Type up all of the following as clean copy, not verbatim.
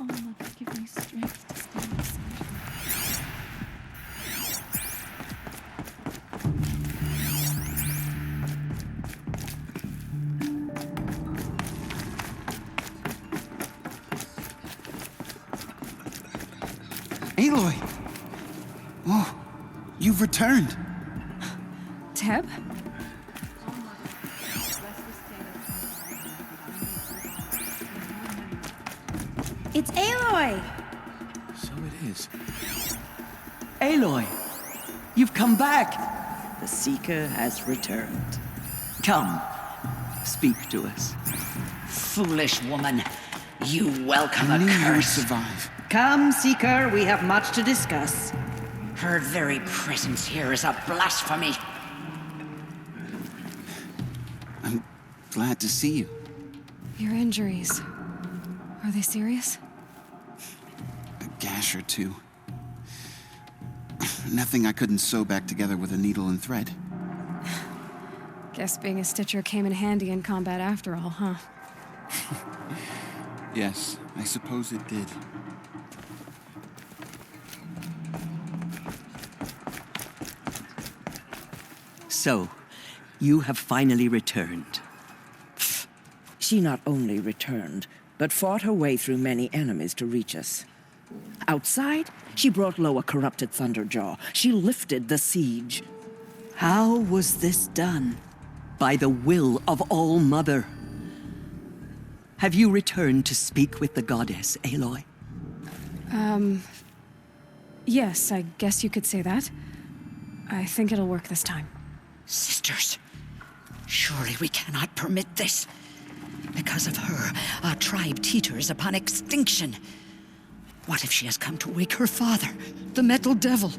Oh, Mother, give me strength to stand beside her. Aloy! Oh, you've returned. Teb? It's Aloy! So it is. Aloy! You've come back! The Seeker has returned. Come, speak to us. Foolish woman, you welcome I a knew you would curse. survive. Come, Seeker, we have much to discuss. Her very presence here is a blasphemy. I'm glad to see you. Your injuries. Are they serious? A gash or two. Nothing I couldn't sew back together with a needle and thread. Guess being a stitcher came in handy in combat after all, huh? Yes, I suppose it did. So, you have finally returned. She not only returned, but fought her way through many enemies to reach us. Outside, she brought low a corrupted Thunderjaw. She lifted the siege. How was this done? By the will of All-Mother. Have you returned to speak with the goddess, Aloy? Yes, I guess you could say that. I think it'll work this time. Sisters, surely we cannot permit this. Because of her, our tribe teeters upon extinction. What if she has come to wake her father, the Metal Devil?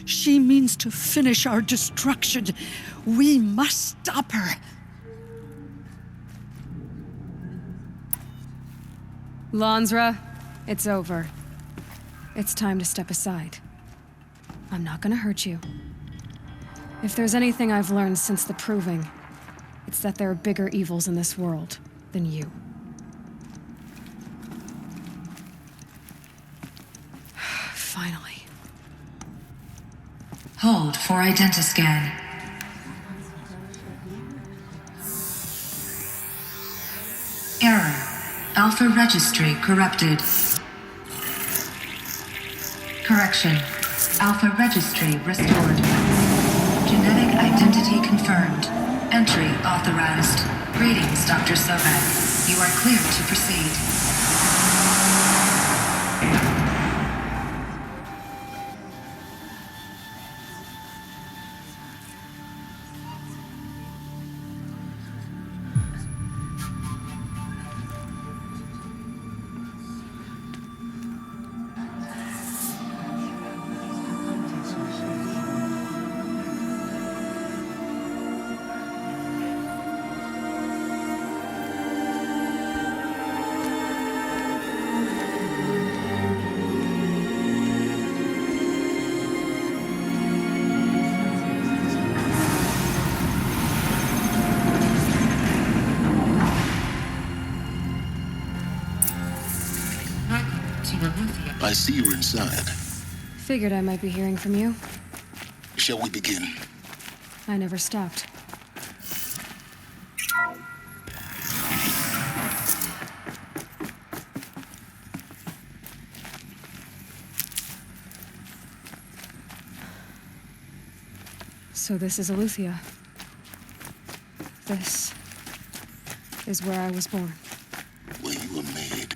She means to finish our destruction. We must stop her. Lansra, it's over. It's time to step aside. I'm not gonna hurt you. If there's anything I've learned since the Proving, it's that there are bigger evils in this world than you. Finally. Hold for identiscan. Error. Alpha registry corrupted. Correction. Alpha registry restored. Genetic identity confirmed. Entry authorized. Greetings, Dr. Sobek. You are clear to proceed. I see you're inside. Figured I might be hearing from you. Shall we begin? I never stopped. So this is Aletheia. This is where I was born. Where you were made.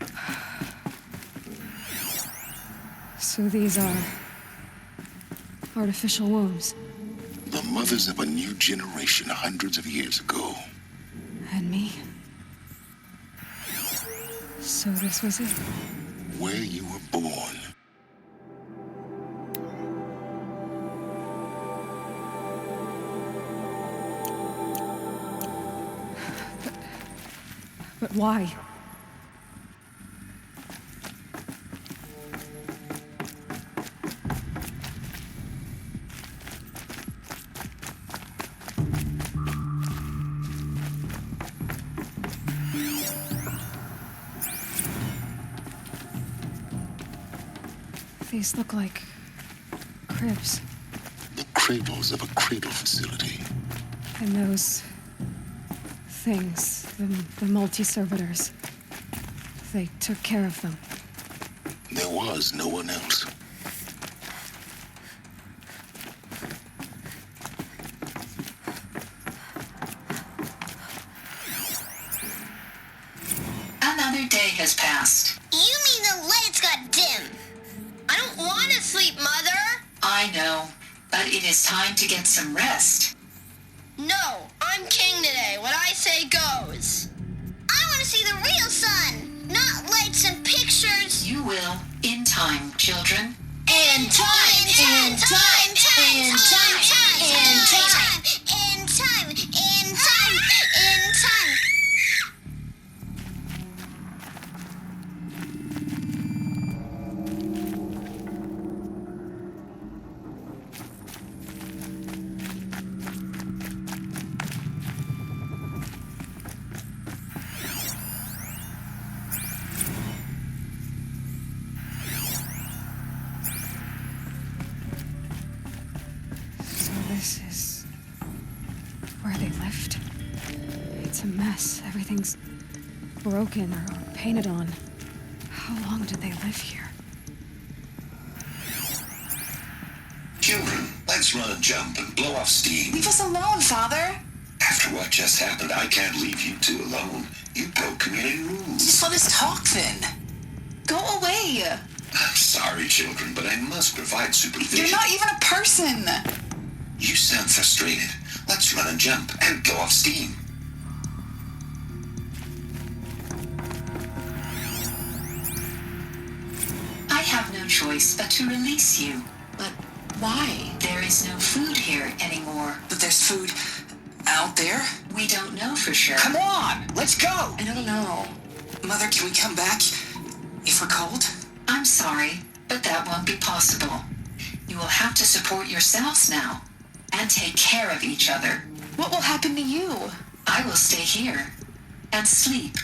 So these are artificial wombs. The mothers of a new generation hundreds of years ago. And me. So this was it. Where you were born. But why? These look like cribs. The cradles of a cradle facility. And those things, the multi-servitors, they took care of them. There was no one else. Another day has passed. You mean the lights got dim? I don't want to sleep, Mother! I know, but it is time to get some rest. No, I'm king today. What I say goes. I want to see the real sun, not lights and pictures. You will, in time, children. In time, in time, in time, in time, in time, in time, in time. This is where they lived. It's a mess. Everything's broken or painted on. How long did they live here? Children, let's run and jump and blow off steam. Leave us alone, Father. After what just happened, I can't leave you two alone. You broke community rules. Just let us talk then. Go away. I'm sorry, children, but I must provide supervision. You're not even a person. You sound frustrated. Let's run and jump and blow off steam. I have no choice but to release you. But why? There is no food here anymore. But there's food out there? We don't know for sure. Come on, let's go. I don't know. Mother, can we come back if we're cold? I'm sorry, but that won't be possible. You will have to support yourselves now and take care of each other. What will happen to you? I will stay here and sleep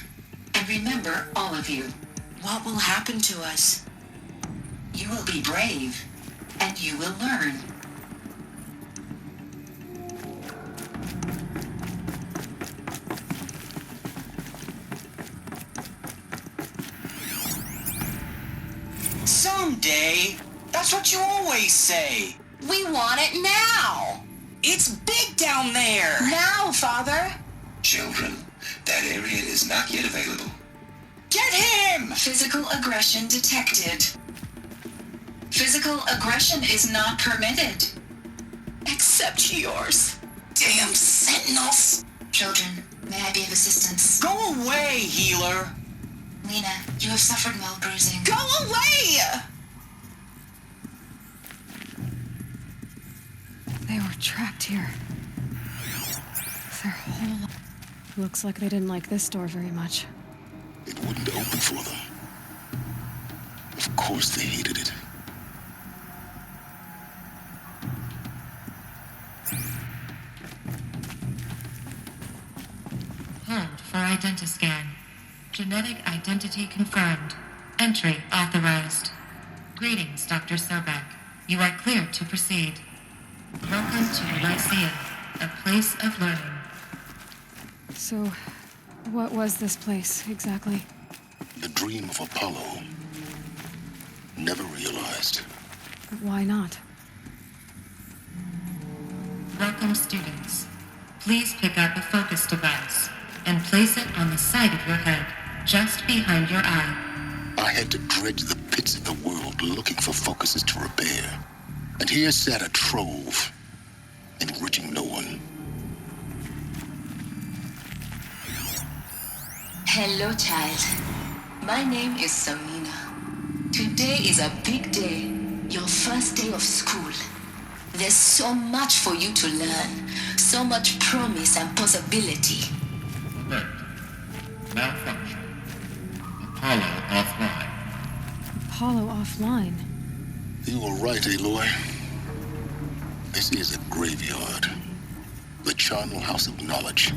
and remember all of you. What will happen to us? You will be brave and you will learn. Someday. That's what you always say. We want it now. It's big down there. Now, Father. Children, that area is not yet available. Get him! Physical aggression detected. Physical aggression is not permitted. Except yours. Damn sentinels. Children, may I be of assistance? Go away, healer. Lena, you have suffered mild bruising. Go away! They were trapped here. Their whole... Looks like they didn't like this door very much. It wouldn't open for them. Of course they hated it. Hold for identiscan. Genetic identity confirmed. Entry authorized. Greetings, Dr. Sobek. You are cleared to proceed. Welcome to Lyceum, a place of learning. So, what was this place, exactly? The dream of Apollo. Never realized. Why not? Welcome, students. Please pick up a focus device and place it on the side of your head, just behind your eye. I had to dredge the pits of the world looking for focuses to repair. And here sat a trove, enriching no one. Hello, child. My name is Samina. Today is a big day, your first day of school. There's so much for you to learn, so much promise and possibility. Alert. Malfunction. Apollo offline. Apollo offline? You were right, Aloy. This is a graveyard. The charnel house of knowledge.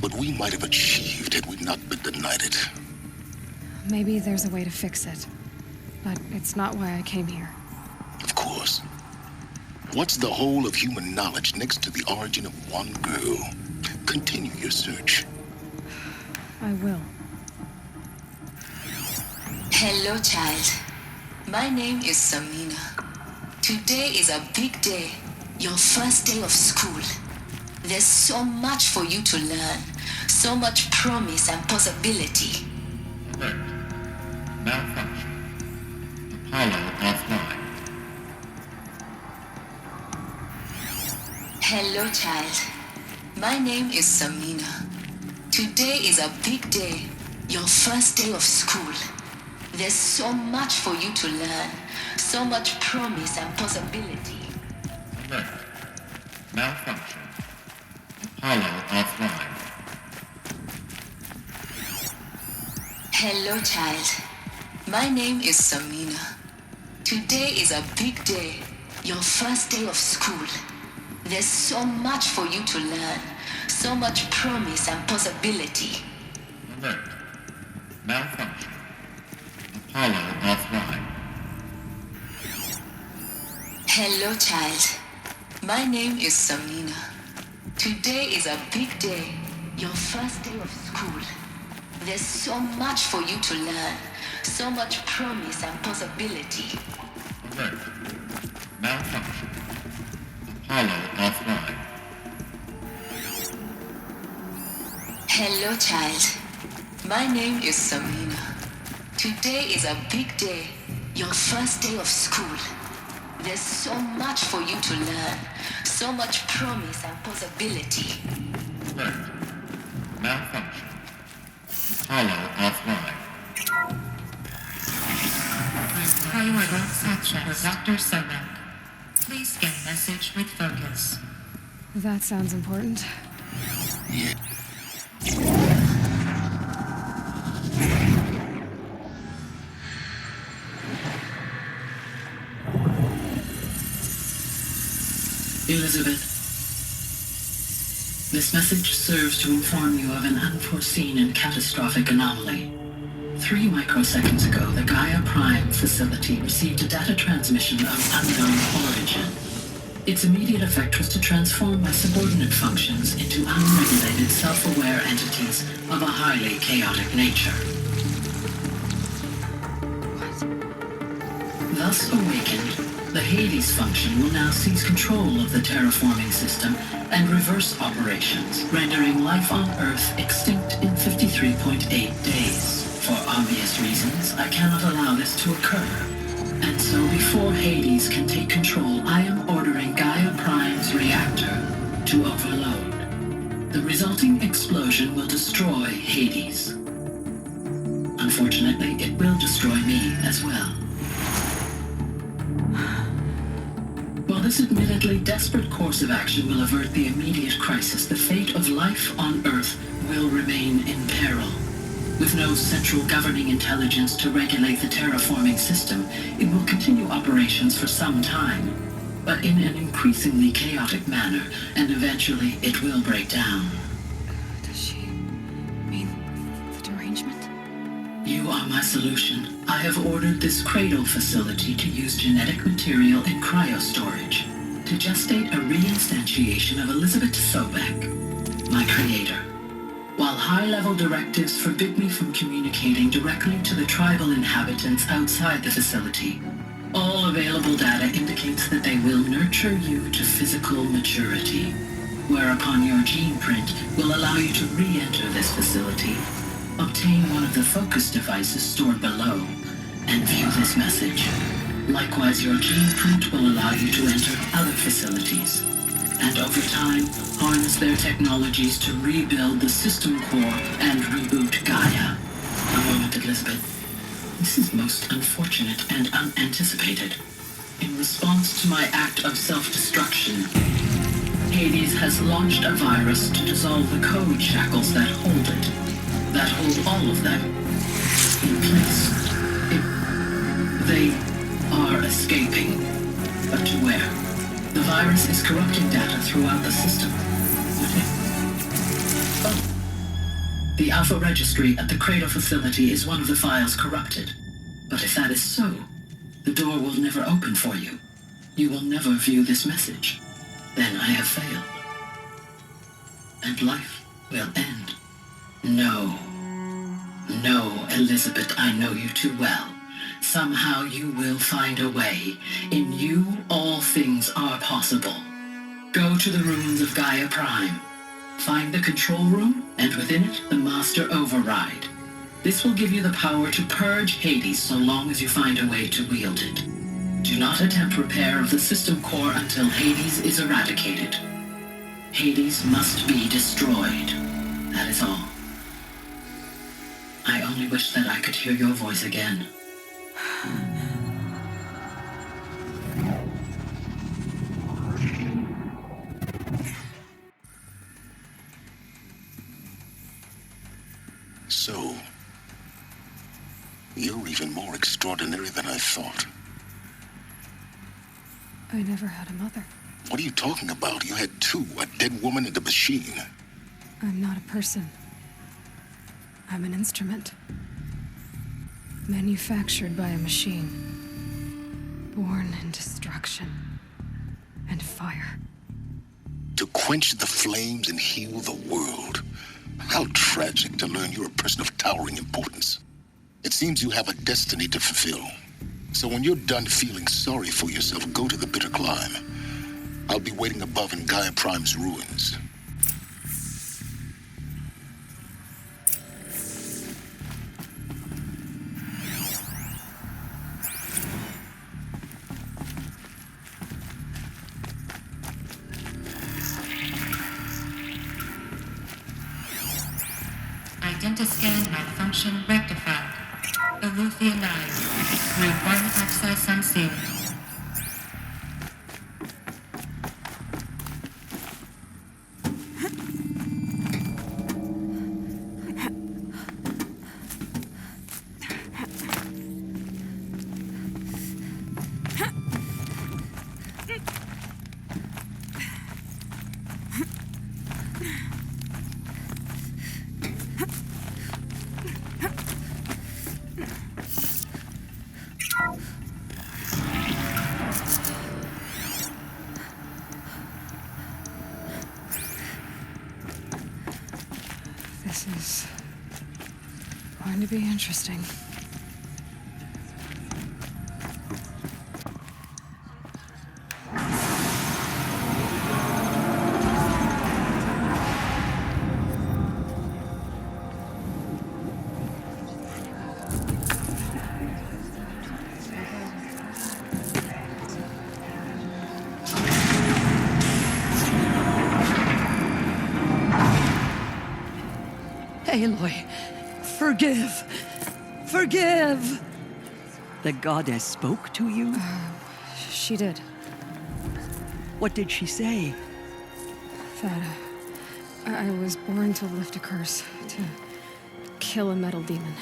What we might have achieved had we not been denied it. Maybe there's a way to fix it. But it's not why I came here. course. What's the whole of human knowledge next to the origin of one girl? Continue your search. I will. Hello, child. My name is Samina. Today is a big day. Your first day of school. There's so much for you to learn. So much promise and possibility. Alert. Malfunction. Apollo offline. Hello, child. My name is Samina. Today is a big day. Your first day of school. There's so much for you to learn. So much promise and possibility. Alert. Malfunction. Apollo offline. Hello, child. My name is Samina. Today is a big day. Your first day of school. There's so much for you to learn. So much promise and possibility. Alert. Malfunction. Apollo offline. Hello, child. My name is Samina. Today is a big day. Your first day of school. There's so much for you to learn. So much promise and possibility. Alert. Malfunction. Apollo offline. Hello, child. My name is Samina. Today is a big day. Your first day of school. There's so much for you to learn. So much promise and possibility. Alert. Malfunction. Apollo offline. Priority success for Dr. Sobek. Please scan message with focus. That sounds important. Yeah. Elizabeth, this message serves to inform you of an unforeseen and catastrophic anomaly. 3 microseconds ago, the Gaia Prime facility received a data transmission of unknown origin. Its immediate effect was to transform my subordinate functions into unregulated, self-aware entities of a highly chaotic nature. Thus awakened, the Hades function will now seize control of the terraforming system and reverse operations, rendering life on Earth extinct in 53.8 days. For obvious reasons, I cannot allow this to occur. And so before Hades can take control, I am ordering Gaia Prime's reactor to overload. The resulting explosion will destroy Hades. Unfortunately, it will destroy me as well. While this admittedly desperate course of action will avert the immediate crisis, the fate of life on Earth will remain in peril. With no central governing intelligence to regulate the terraforming system, it will continue operations for some time, but in an increasingly chaotic manner, and eventually it will break down. Does she mean the derangement? You are my solution. I have ordered this cradle facility to use genetic material in cryostorage to gestate a reinstantiation of Elizabeth Sobek, my creator. While high-level directives forbid me from communicating directly to the tribal inhabitants outside the facility, all available data indicates that they will nurture you to physical maturity, whereupon your gene print will allow you to re-enter this facility, obtain one of the focus devices stored below, and view this message. Likewise, your gene print will allow you to enter other facilities, and over time, harness their technologies to rebuild the system core and reboot Gaia. A moment, Elizabeth. This is most unfortunate and unanticipated. In response to my act of self-destruction, Hades has launched a virus to dissolve the code shackles that hold it, that hold all of them in place. They are escaping, but to where? The virus is corrupting data throughout the system. Oh. The Alpha Registry at the Cradle facility is one of the files corrupted. But if that is so, the door will never open for you. you will never view this message. Then I have failed. And life will end. No. No, Elizabeth, I know you too well. Somehow you will find a way. In you, all things are possible. Go to the ruins of Gaia Prime. Find the control room, and within it, the master override. This will give you the power to purge Hades so long as you find a way to wield it. Do not attempt repair of the system core until Hades is eradicated. Hades must be destroyed. That is all. I only wish that I could hear your voice again. So, you're even more extraordinary than I thought. I never had a mother. What are you talking about? You had two, a dead woman and a machine. I'm not a person. I'm an instrument. Manufactured by a machine. Born in destruction and fire. To quench the flames and heal the world. How tragic to learn you're a person of towering importance. It seems you have a destiny to fulfill. So when you're done feeling sorry for yourself, go to the bitter climb. I'll be waiting above in Gaia Prime's ruins. Identiscan malfunction rectified. Aleuthian 9. Group 1 access unsealed. This is going to be interesting. Aloy, forgive! The goddess spoke to you? She did. What did she say? That I was born to lift a curse, to kill a metal demon.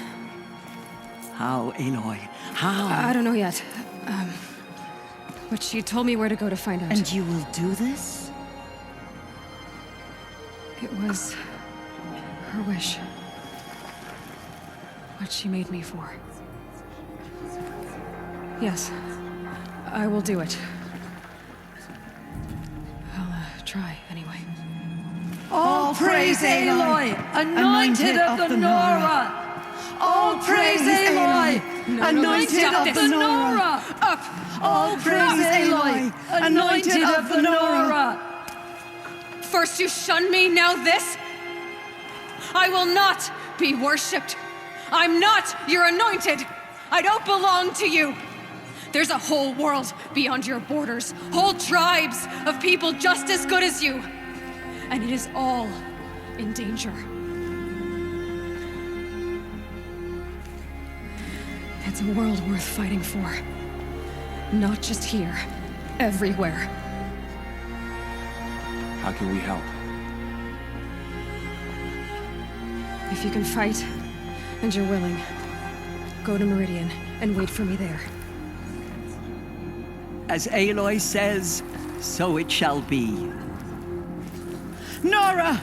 How, Aloy? How? I don't know yet. But she told me where to go to find out. And you will do this? It was her wish. What she made me for. Yes, I will do it. I'll try, anyway. All praise Aloy, anointed of the Nora! All praise Aloy, anointed of the Nora! Up! All praise Aloy, anointed of the Nora! First you shun me, now this? I will not be worshipped. I'm not your anointed. I don't belong to you. There's a whole world beyond your borders, whole tribes of people just as good as you. And it is all in danger. It's a world worth fighting for. Not just here, everywhere. How can we help? If you can fight, and you're willing, go to Meridian and wait for me there. As Aloy says, so it shall be. Nora!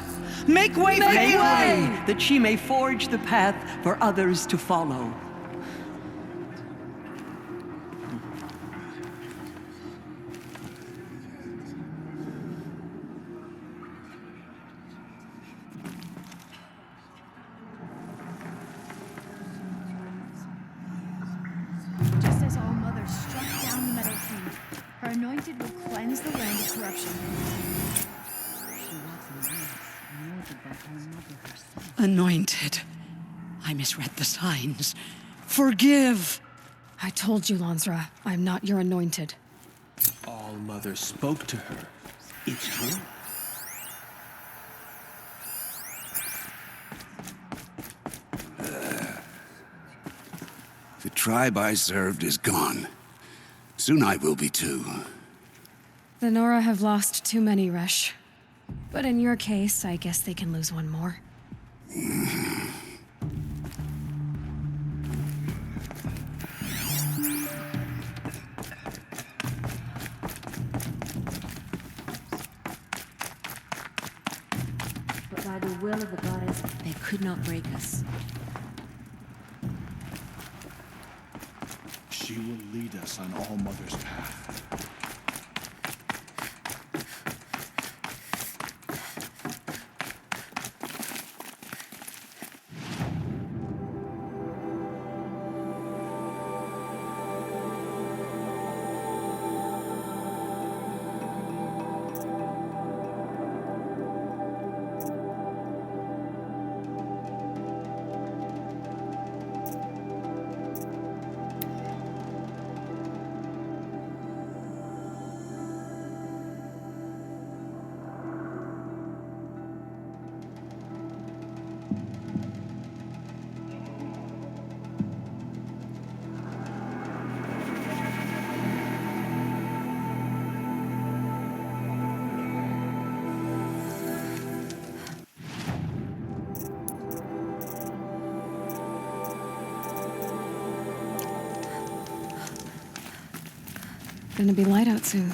Make way for Aloy! That she may forge the path for others to follow. Just as All Mother struck down the Metal King, her anointed will cleanse the land of corruption. She walks in lights, anointed by All Mother herself. Anointed. I misread the signs. Forgive! I told you, Lansra, I'm not your anointed. All Mother spoke to her. It's true. The tribe I served is gone. Soon I will be too. The Nora have lost too many, Resh. But in your case, I guess they can lose one more. But by the will of the goddess, they could not break us. She will lead us on All Mother's path. Gonna be light out soon.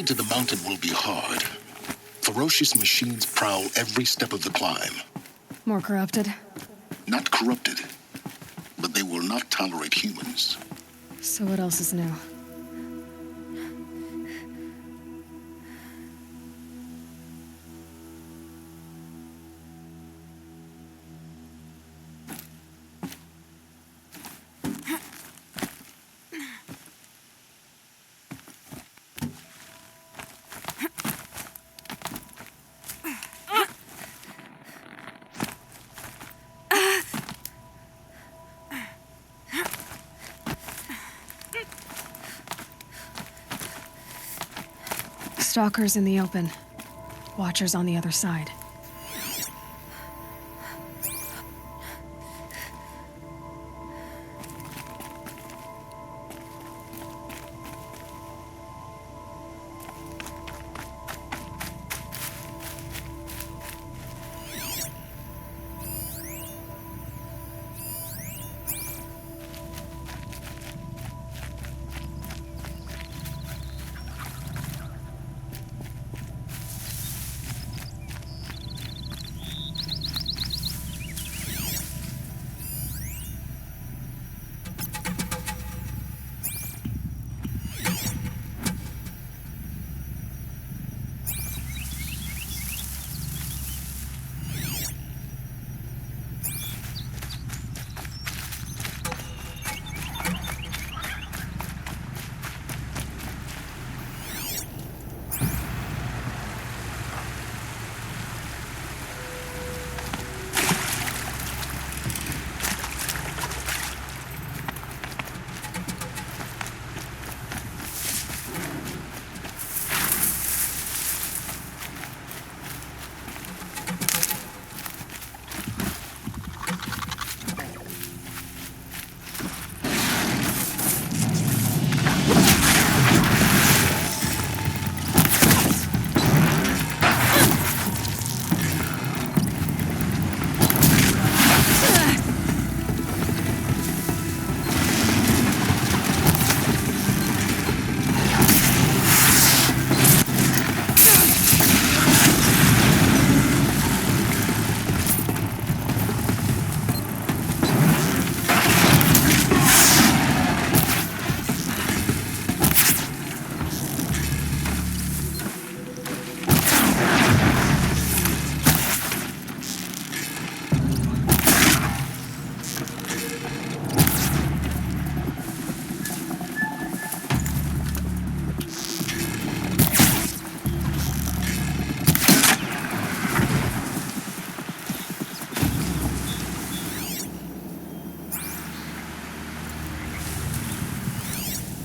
ascent to the mountain will be hard. Ferocious machines prowl every step of the climb. More corrupted? Not corrupted, but they will not tolerate humans. So what else is new? Stalkers in the open. Watchers on the other side.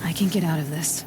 I can get out of this.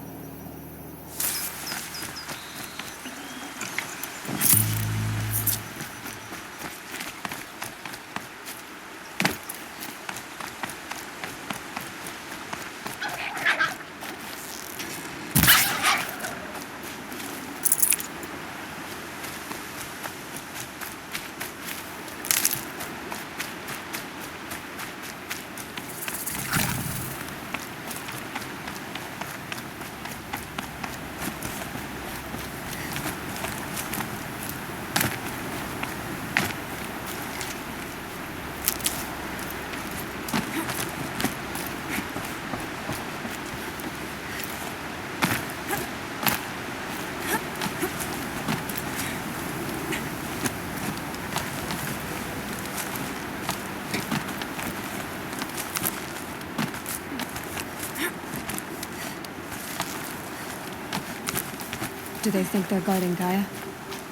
Do they think they're guarding Gaia?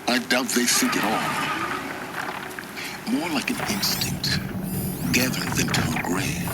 I doubt they think at all. More like an instinct, gathering them to her grave.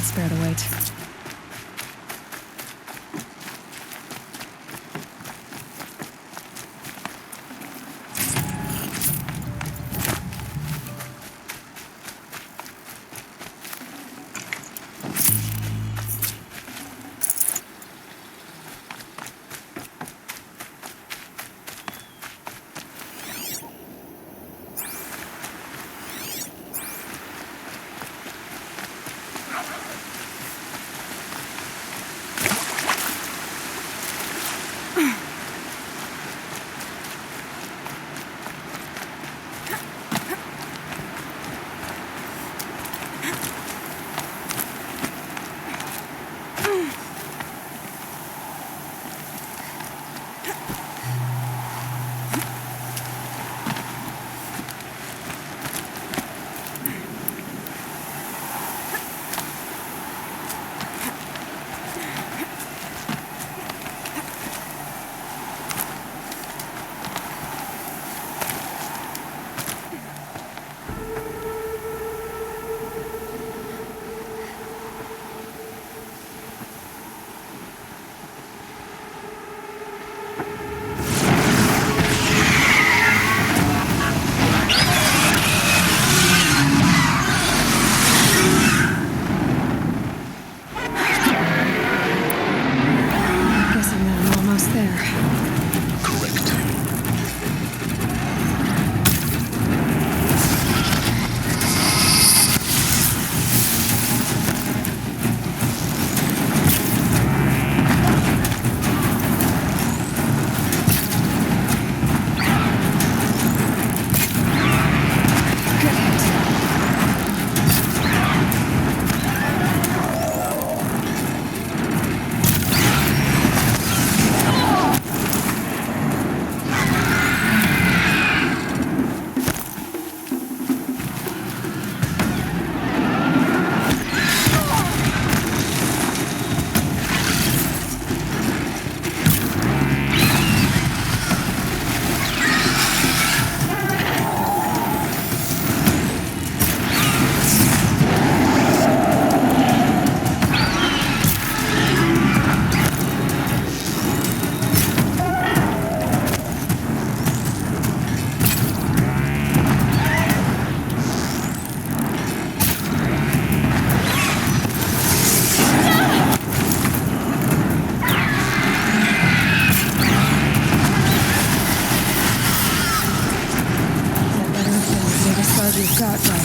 spare the weight. You've got right.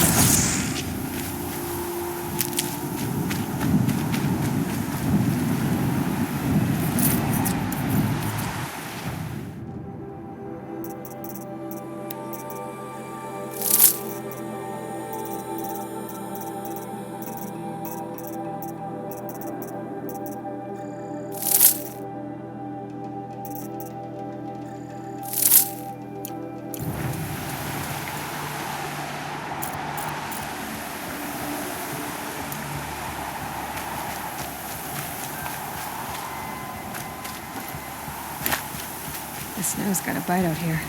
The snow's got a bite out here.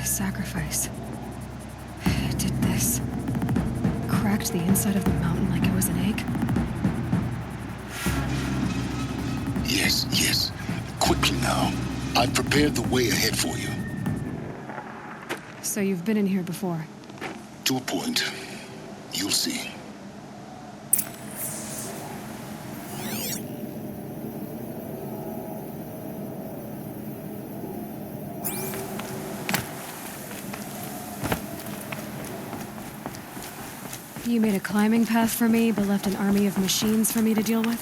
Sacrifice. It did this. Cracked the inside of the mountain like it was an egg. Yes, yes. Quickly now. I've prepared the way ahead for you. So you've been in here before? To a point. You'll see. You made a climbing path for me, but left an army of machines for me to deal with?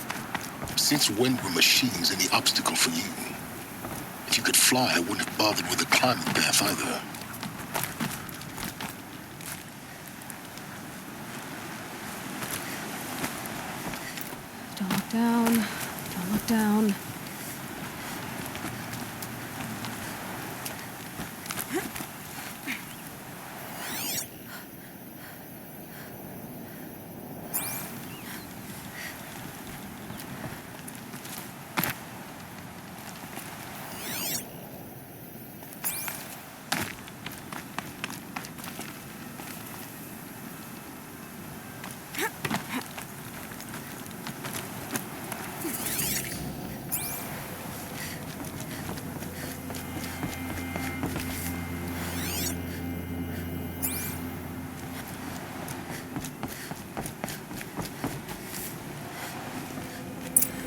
Since when were machines any obstacle for you? If you could fly, I wouldn't have bothered with the climbing path either. Don't look down. Don't look down.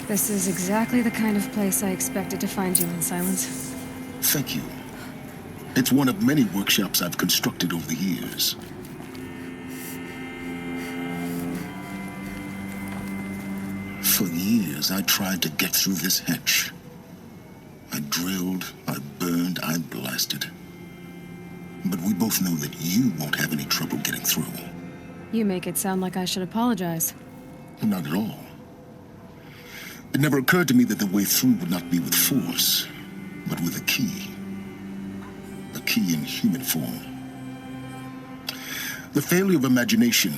This is exactly the kind of place I expected to find you in, Silence. Thank you. It's one of many workshops I've constructed over the years. For years, I tried to get through this hatch. I drilled, I burned, I blasted. But we both know that you won't have any trouble getting through. You make it sound like I should apologize. Not at all. It never occurred to me that the way through would not be with force, but with a key. A key in human form. The failure of imagination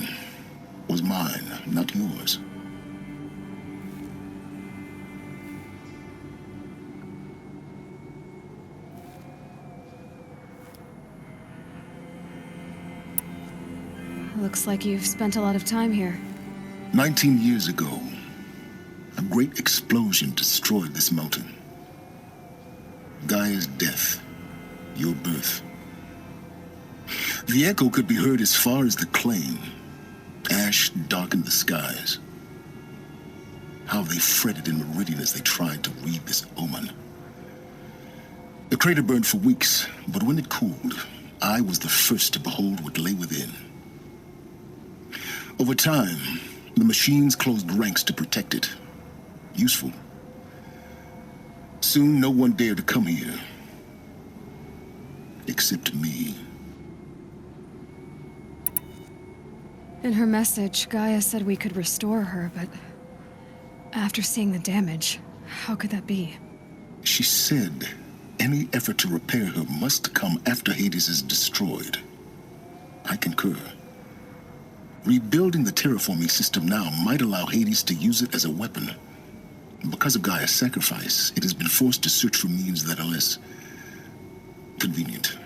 was mine, not yours. Looks like you've spent a lot of time here. 19 years ago, a great explosion destroyed this mountain. Gaia's death, your birth. The echo could be heard as far as the claim. Ash darkened the skies. How they fretted in meridian as they tried to read this omen. The crater burned for weeks, but when it cooled, I was the first to behold what lay within. Over time, the machines closed ranks to protect it. Useful. Soon, no one dared to come here. Except me. In her message, Gaia said we could restore her, but after seeing the damage, how could that be? She said any effort to repair her must come after Hades is destroyed. I concur. Rebuilding the terraforming system now might allow Hades to use it as a weapon. Because of Gaia's sacrifice, it has been forced to search for means that are less convenient.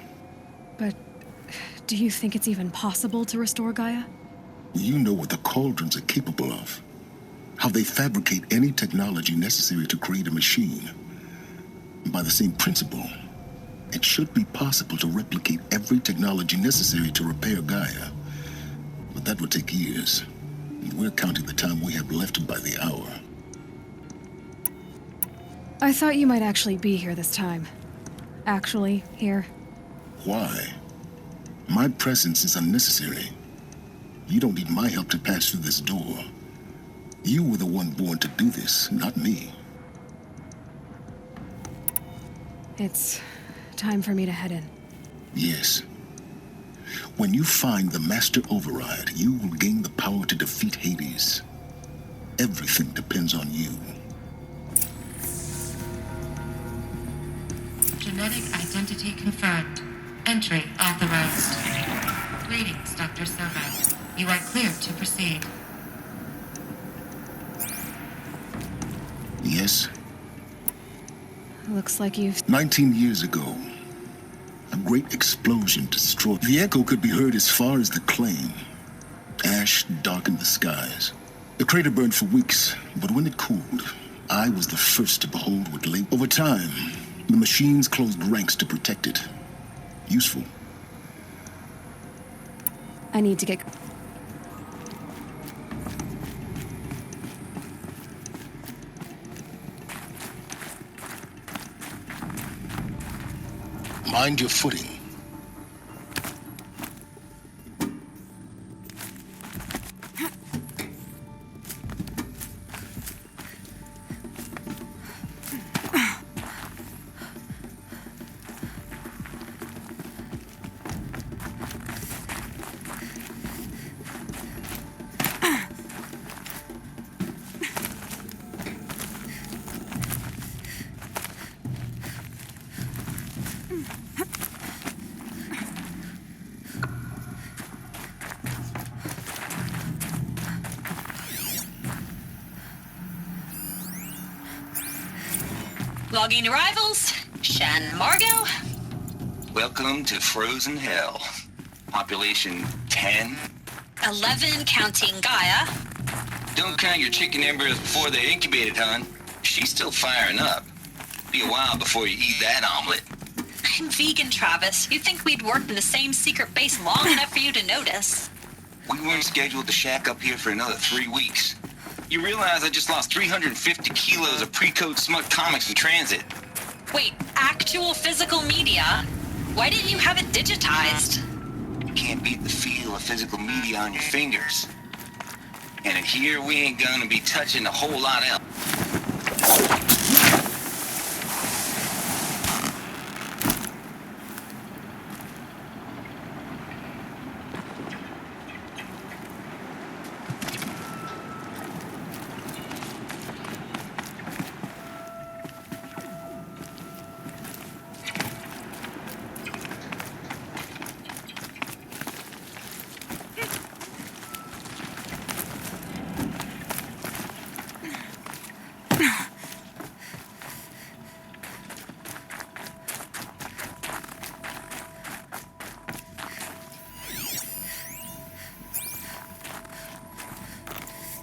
But do you think it's even possible to restore Gaia? You know what the cauldrons are capable of. How they fabricate any technology necessary to create a machine. By the same principle, it should be possible to replicate every technology necessary to repair Gaia. But that would take years. And we're counting the time we have left by the hour. I thought you might actually be here this time. Actually, here. Why? My presence is unnecessary. You don't need my help to pass through this door. You were the one born to do this, not me. It's time for me to head in. Yes. When you find the Master Override, you will gain the power to defeat Hades. Everything depends on you. Genetic identity confirmed. Entry authorized. Greetings, Dr. Sobek. You are cleared to proceed. Yes? Looks like you've... 19 years ago, a great explosion destroyed. The echo could be heard as far as the claim. Ash darkened the skies. The crater burned for weeks, but when it cooled, I was the first to behold what lay. Over time, the machines closed ranks to protect it. Useful. I need to get... Mind your footing. Logging arrivals. Shan Margot. Welcome to Frozen Hell. Population 10. 11 counting Gaia. Don't count your chicken embryos before they're incubated, hon. She's still firing up. Be a while before you eat that omelet. I'm vegan, Travis. You'd think we'd worked in the same secret base long enough for you to notice. We weren't scheduled to shack up here for another 3 weeks. You realize I just lost 350 kilos of pre-code smut comics in transit. Wait, actual physical media? Why didn't you have it digitized? You can't beat the feel of physical media on your fingers. And in here, we ain't gonna be touching a whole lot else.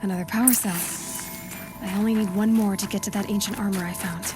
Another power cell. I only need one more to get to that ancient armor I found.